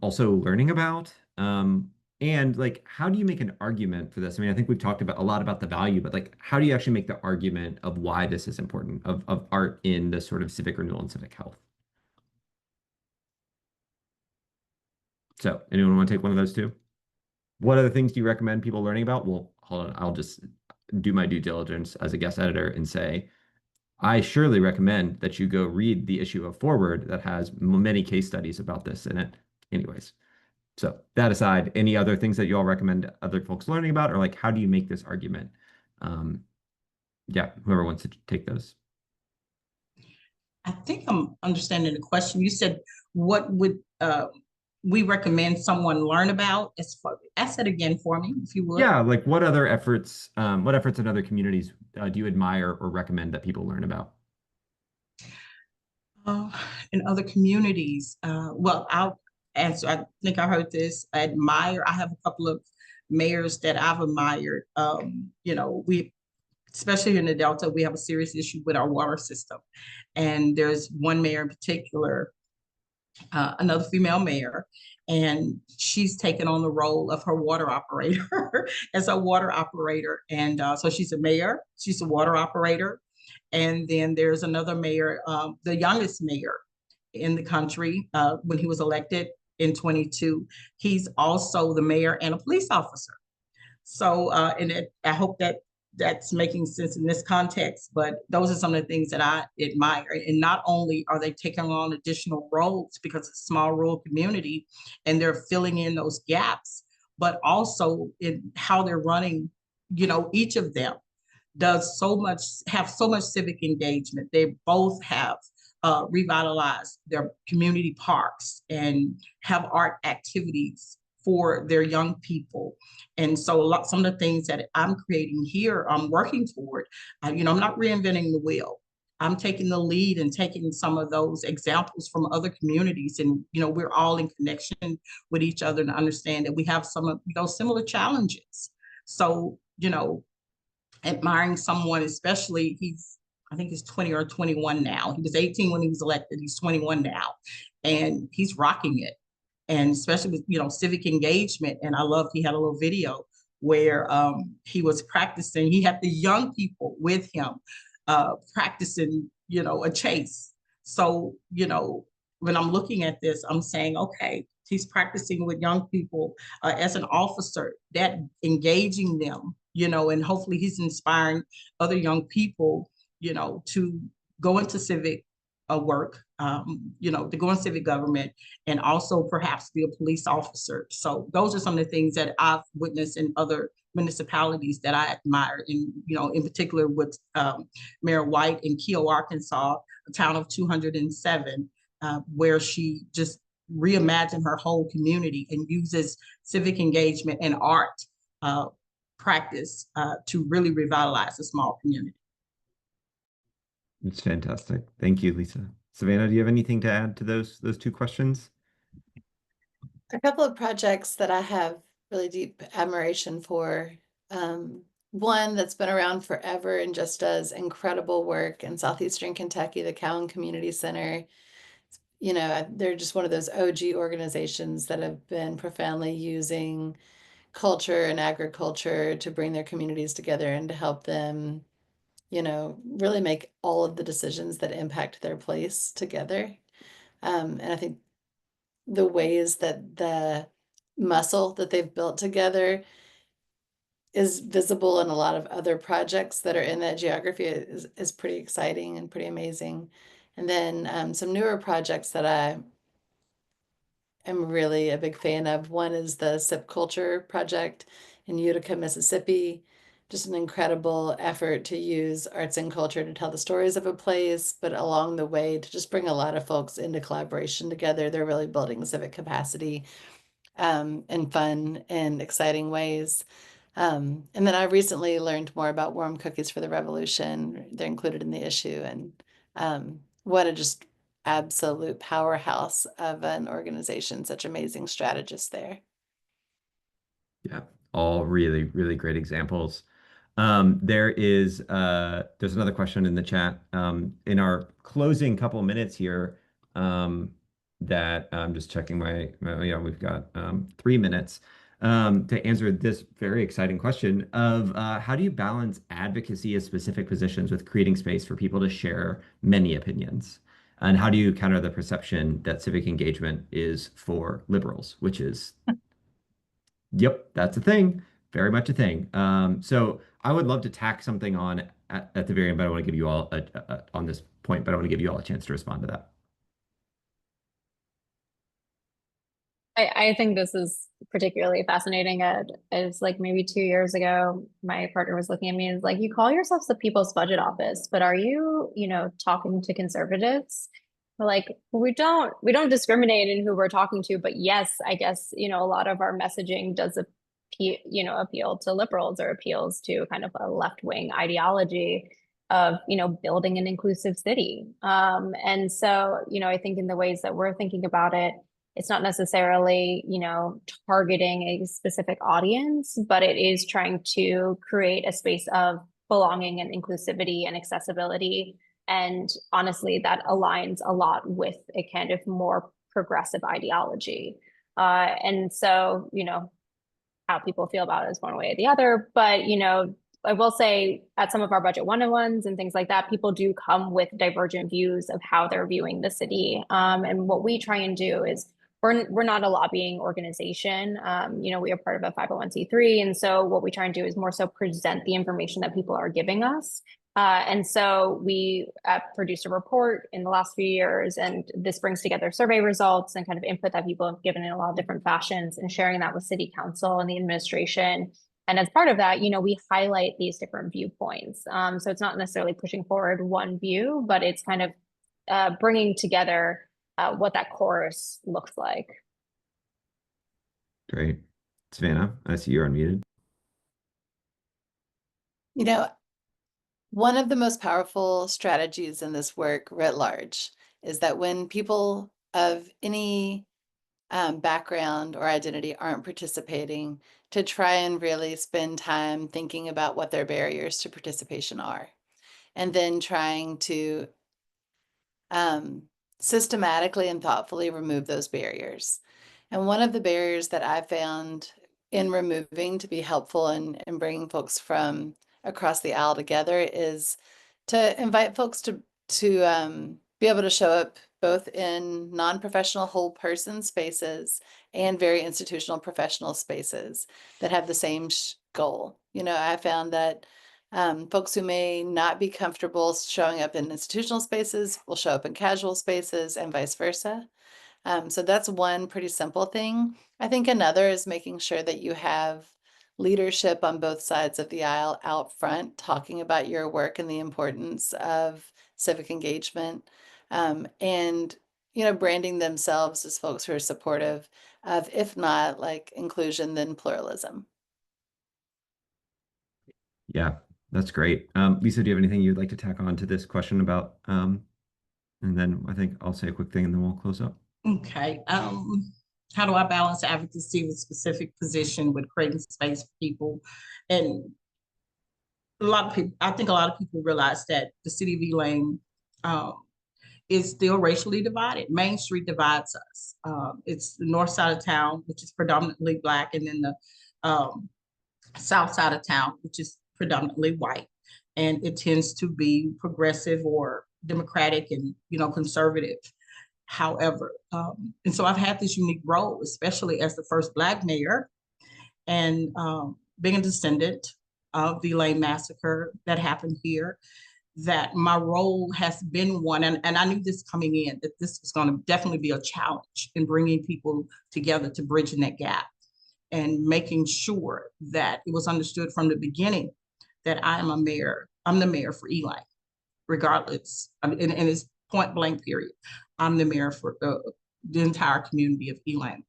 also learning about? And like, how do you make an argument for this? I mean, I think we've talked about a lot about the value, but like, how do you actually make the argument of why this is important, of art in the sort of civic renewal and civic health? So anyone want to take one of those two? What other things do you recommend people learning about? Well, hold on, I'll just do my due diligence as a guest editor and say, I surely recommend that you go read the issue of Forward that has many case studies about this in it. Anyways, so that aside, any other things that you all recommend other folks learning about, or like, how do you make this argument? Yeah, whoever wants to take those. I think I'm understanding the question. You said, what would we recommend someone learn about? Ask that again for me, if you would. Yeah, like what efforts in other communities do you admire or recommend that people learn about? In other communities, well, I'll answer. I think I heard this. I have a couple of mayors that I've admired. We, especially in the Delta, we have a serious issue with our water system. And there's one mayor in particular, another female mayor, and she's taken on the role of her water operator as a water operator. And so she's a mayor, she's a water operator. And then there's another mayor, the youngest mayor in the country, when he was elected in 22, he's also the mayor and a police officer. So, I hope that's making sense in this context, but those are some of the things that I admire. And not only are they taking on additional roles because it's a small rural community and they're filling in those gaps, but also in how they're running, each of them have so much civic engagement. They both have revitalized their community parks and have art activities for their young people. And so some of the things that I'm creating here, I'm working toward, I'm not reinventing the wheel. I'm taking the lead and taking some of those examples from other communities. And, we're all in connection with each other to understand that we have some of, similar challenges. So, admiring someone, especially I think he's 20 or 21 now. He was 18 when he was elected. He's 21 now, and he's rocking it. And especially with, civic engagement. And I loved, he had a little video where he was practicing. He had the young people with him practicing, a chase. So, when I'm looking at this, I'm saying, okay, he's practicing with young people as an officer, that engaging them, and hopefully he's inspiring other young people, to go into civic work, to go in civic government and also perhaps be a police officer. So those are some of the things that I've witnessed in other municipalities that I admire, in particular with Mayor White in Keogh, Arkansas, a town of 207, where she just reimagined her whole community and uses civic engagement and art practice to really revitalize a small community. It's fantastic. Thank you, Lisa. Savannah, do you have anything to add to those two questions? A couple of projects that I have really deep admiration for. One that's been around forever and just does incredible work in southeastern Kentucky, the Cowan Community Center. They're just one of those OG organizations that have been profoundly using culture and agriculture to bring their communities together and to help them really make all of the decisions that impact their place together. And I think the ways that the muscle that they've built together is visible in a lot of other projects that are in that geography is pretty exciting and pretty amazing. And then some newer projects that I am really a big fan of. One is the Sip Culture Project in Utica, Mississippi. Just an incredible effort to use arts and culture to tell the stories of a place, but along the way to just bring a lot of folks into collaboration together. They're really building civic capacity in fun and exciting ways. And then I recently learned more about Warm Cookies for the Revolution. They're included in the issue, and what a just absolute powerhouse of an organization, such amazing strategists there. Yeah, all really, really great examples. There's another question in the chat. In our closing couple of minutes here, that I'm just checking yeah, we've got 3 minutes to answer this very exciting question of how do you balance advocacy of specific positions with creating space for people to share many opinions? And how do you counter the perception that civic engagement is for liberals, which is, yep, that's a thing, very much a thing. So I would love to tack something on at the very end, but I want to give you all on this point, but I want to give you all a chance to respond to that. I think this is particularly fascinating. It's like maybe 2 years ago, my partner was looking at me and was like, "You call yourselves the People's Budget Office, but are you, talking to conservatives?" We're like, we don't discriminate in who we're talking to, but yes, I guess, a lot of our messaging does appeal to liberals or appeals to kind of a left-wing ideology of, building an inclusive city. And so, I think in the ways that we're thinking about it, it's not necessarily, targeting a specific audience, but it is trying to create a space of belonging and inclusivity and accessibility. And honestly, that aligns a lot with a kind of more progressive ideology. And so, how people feel about it is one way or the other. But, I will say at some of our budget one-on-ones and things like that, people do come with divergent views of how they're viewing the city. And what we try and do is we're not a lobbying organization. We are part of a 501c3. And so what we try and do is more so present the information that people are giving us. And so we produced a report in the last few years, and this brings together survey results and kind of input that people have given in a lot of different fashions and sharing that with city council and the administration. And as part of that, we highlight these different viewpoints. So it's not necessarily pushing forward one view, but it's kind of bringing together what that chorus looks like. Great. Savannah, I see you're unmuted. One of the most powerful strategies in this work writ large is that when people of any background or identity aren't participating, to try and really spend time thinking about what their barriers to participation are, and then trying to systematically and thoughtfully remove those barriers. And one of the barriers that I found in removing to be helpful in bringing folks from across the aisle together is to invite folks to be able to show up both in non-professional whole person spaces and very institutional professional spaces that have the same goal. I found that folks who may not be comfortable showing up in institutional spaces will show up in casual spaces and vice versa. So that's one pretty simple thing. I think another is making sure that you have leadership on both sides of the aisle out front, talking about your work and the importance of civic engagement, and branding themselves as folks who are supportive of, if not like inclusion, then pluralism. Yeah, that's great. Lisa, do you have anything you'd like to tack on to this question about, and then I think I'll say a quick thing and then we'll close up. Okay. How do I balance advocacy with specific position with creating space for people? And I think a lot of people realize that the city of Elaine is still racially divided. Main Street divides us. It's the north side of town, which is predominantly Black, and then the south side of town, which is predominantly white. And it tends to be progressive or Democratic and, conservative. However, and so I've had this unique role, especially as the first Black mayor, and being a descendant of the Elaine Massacre that happened here. that my role has been one, and I knew this coming in, that this was going to definitely be a challenge in bringing people together to bridging that gap and making sure that it was understood from the beginning that I'm the mayor for Elaine, regardless, and it's point blank period. I'm the mayor for the entire community of Elaine.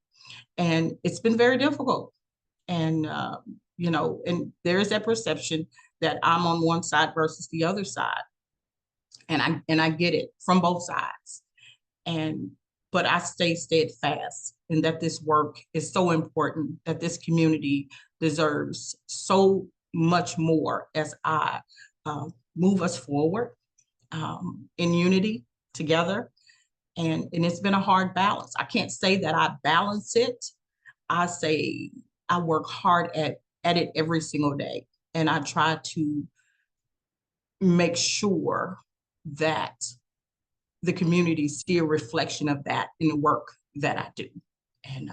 And it's been very difficult. And, you know, and there is that perception that I'm on one side versus the other side. And I get it from both sides. But I stay steadfast in that this work is so important, that this community deserves so much more as I move us forward in unity together. And it's been a hard balance. I can't say that I balance it. I say I work hard at it every single day. And I try to make sure that the community see a reflection of that in the work that I do. And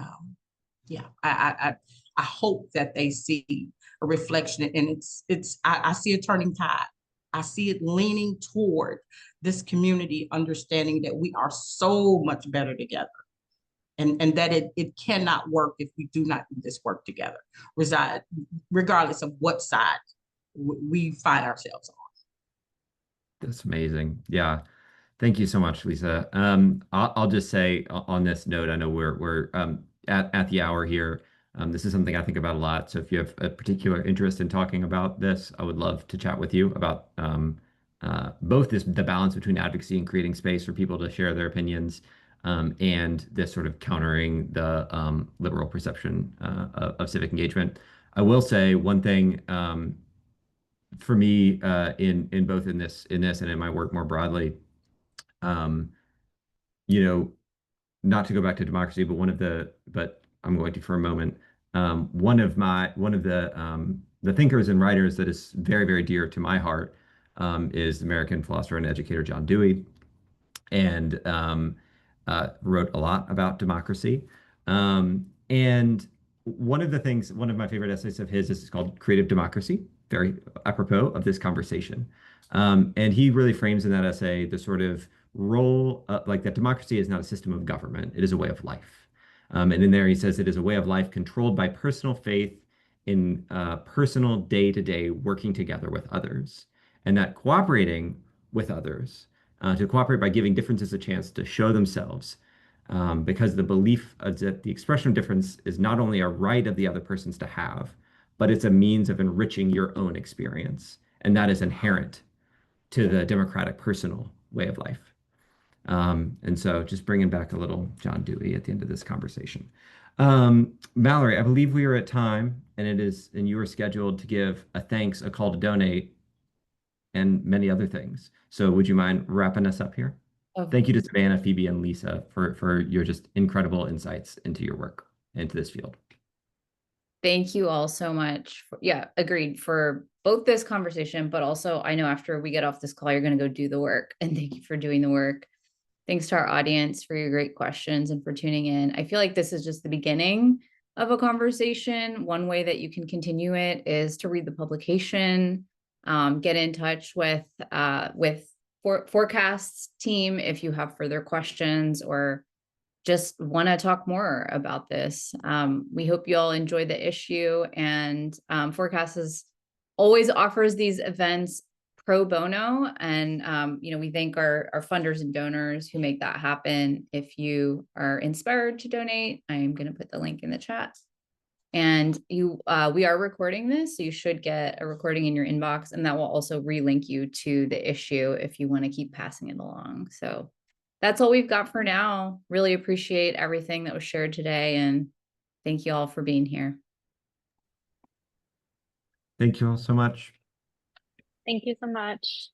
yeah, I hope that they see a reflection, and I see a turning tide. I see it leaning toward this community understanding that we are so much better together, and that it cannot work if we do not do this work together, regardless of what side we find ourselves on. That's amazing. Yeah. Thank you so much, Lisa. I'll just say on this note, I know we're at the hour here. This is something I think about a lot. So if you have a particular interest in talking about this, I would love to chat with you about both the balance between advocacy and creating space for people to share their opinions, and this sort of countering the liberal perception of civic engagement. I will say one thing for me in both in this and in my work more broadly. You know, not to go back to democracy, but I'm going to for a moment. One of the thinkers and writers that is very, very dear to my heart is American philosopher and educator John Dewey, and wrote a lot about democracy. And one of my favorite essays of his is called Creative Democracy, very apropos of this conversation. And he really frames in that essay the sort of role, like that democracy is not a system of government, it is a way of life. And in there he says it is a way of life controlled by personal faith in personal day-to-day working together with others. And that cooperating with others, to cooperate by giving differences a chance to show themselves, because the belief that the expression of difference is not only a right of the other persons to have, but it's a means of enriching your own experience. And that is inherent to the democratic personal way of life. And so just bringing back a little John Dewey at the end of this conversation. Mallory, I believe we are at time, and you are scheduled to give a thanks, a call to donate, and many other things. So would you mind wrapping us up here? Thank you to Savannah, Phoebe, and Lisa for your just incredible insights into your work, into this field. Thank you all so much. Yeah, agreed, for both this conversation, but also I know after we get off this call, you're going to go do the work, and thank you for doing the work. Thanks to our audience for your great questions and for tuning in. I feel like this is just the beginning of a conversation. One way that you can continue it is to read the publication, get in touch with Forecast's team if you have further questions or just want to talk more about this. We hope you all enjoy the issue, and Forecast always offers these events pro bono, and we thank our funders and donors who make that happen. If you are inspired to donate, I am going to put the link in the chat. And we are recording this, so you should get a recording in your inbox, and that will also relink you to the issue if you want to keep passing it along. So that's all we've got for now. Really appreciate everything that was shared today, and thank you all for being here. Thank you all so much. Thank you so much.